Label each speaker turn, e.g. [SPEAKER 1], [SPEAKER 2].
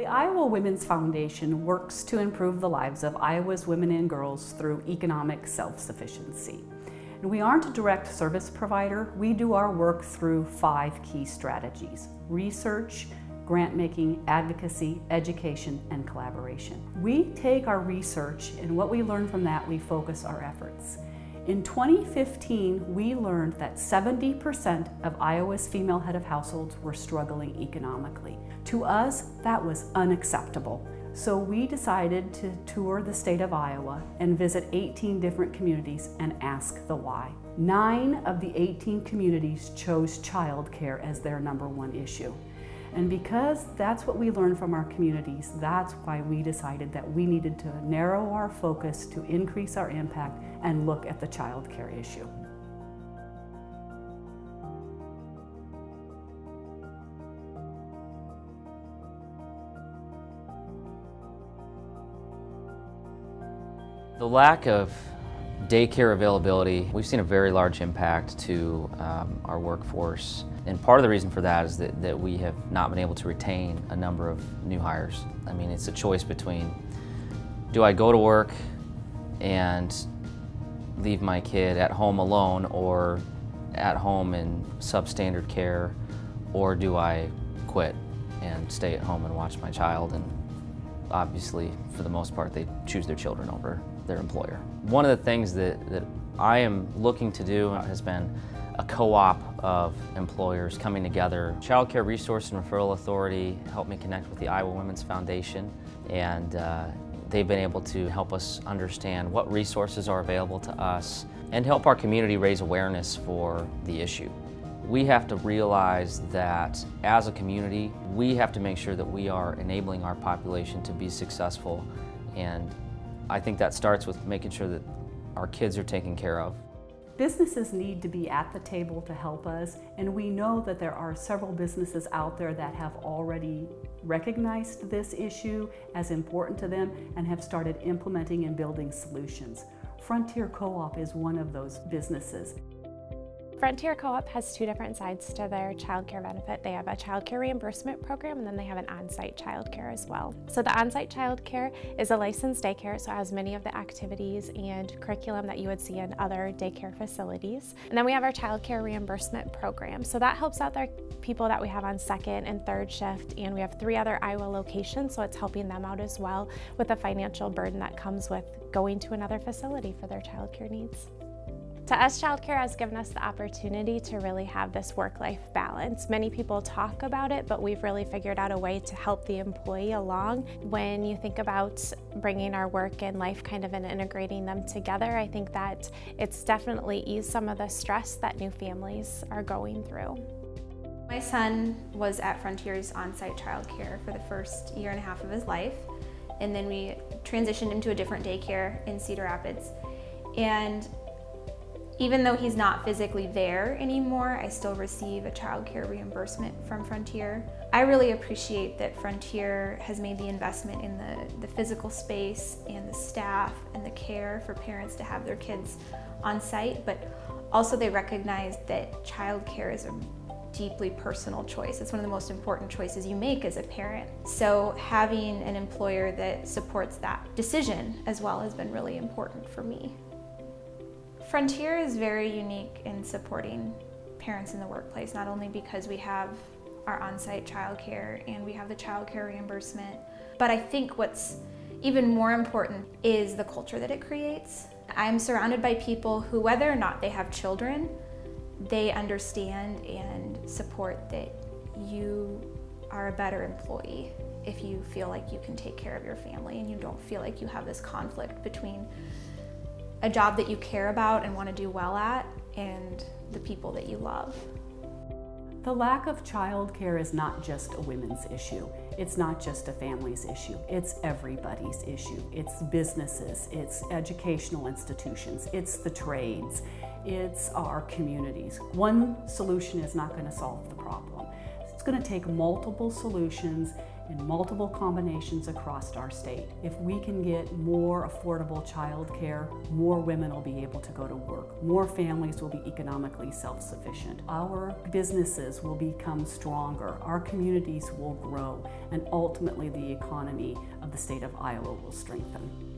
[SPEAKER 1] The Iowa Women's Foundation works to improve the lives of Iowa's women and girls through economic self-sufficiency. And we aren't a direct service provider. We do our work through 5 key strategies: research, grant making, advocacy, education, and collaboration. We take our research and what we learn from that, we focus our efforts. In 2015, we learned that 70% of Iowa's female head of households were struggling economically. To us, that was unacceptable. So we decided to tour the state of Iowa and visit 18 different communities and ask the why. 9 of the 18 communities chose childcare as their #1 issue. And because that's what we learned from our communities, that's why we decided that we needed to narrow our focus to increase our impact and look at the child care issue.
[SPEAKER 2] The lack of daycare availability, we've seen a very large impact to our workforce. And part of the reason for that is that we have not been able to retain a number of new hires. I mean, it's a choice between, do I go to work and leave my kid at home alone or at home in substandard care, or do I quit and stay at home and watch my child? And obviously, for the most part, they choose their children over their employer. One of the things that I am looking to do has been a co-op of employers coming together. Childcare Resource and Referral Authority helped me connect with the Iowa Women's Foundation, and they've been able to help us understand what resources are available to us and help our community raise awareness for the issue. We have to realize that as a community, we have to make sure that we are enabling our population to be successful, and I think that starts with making sure that our kids are taken care of.
[SPEAKER 1] Businesses need to be at the table to help us, and we know that there are several businesses out there that have already recognized this issue as important to them and have started implementing and building solutions. Frontier Co-op is one of those businesses.
[SPEAKER 3] Frontier Co-op has 2 different sides to their childcare benefit. They have a childcare reimbursement program, and then they have an on-site childcare as well. So the on-site childcare is a licensed daycare, so it has many of the activities and curriculum that you would see in other daycare facilities. And then we have our childcare reimbursement program. So that helps out the people that we have on 2nd and 3rd shift, and we have 3 other Iowa locations, so it's helping them out as well with the financial burden that comes with going to another facility for their childcare needs. To us, childcare has given us the opportunity to really have this work-life balance. Many people talk about it, but we've really figured out a way to help the employee along. When you think about bringing our work and life kind of and integrating them together, I think that it's definitely eased some of the stress that new families are going through.
[SPEAKER 4] My son was at Frontier's on-site childcare for the first 1.5 years of his life, and then we transitioned him to a different daycare in Cedar Rapids. And even though he's not physically there anymore, I still receive a childcare reimbursement from Frontier. I really appreciate that Frontier has made the investment in the physical space and the staff and the care for parents to have their kids on site, but also they recognize that childcare is a deeply personal choice. It's one of the most important choices you make as a parent. So having an employer that supports that decision as well has been really important for me. Frontier is very unique in supporting parents in the workplace, not only because we have our on-site childcare and we have the childcare reimbursement, but I think what's even more important is the culture that it creates. I'm surrounded by people who, whether or not they have children, they understand and support that you are a better employee if you feel like you can take care of your family and you don't feel like you have this conflict between a job that you care about and want to do well at and the people that you love.
[SPEAKER 1] The lack of childcare is not just a women's issue. It's not just a family's issue. It's everybody's issue. It's businesses, it's educational institutions, it's the trades, it's our communities. One solution is not going to solve the problem. It's going to take multiple solutions, in multiple combinations across our state. If we can get more affordable childcare, more women will be able to go to work. More families will be economically self-sufficient. Our businesses will become stronger. Our communities will grow, and ultimately the economy of the state of Iowa will strengthen.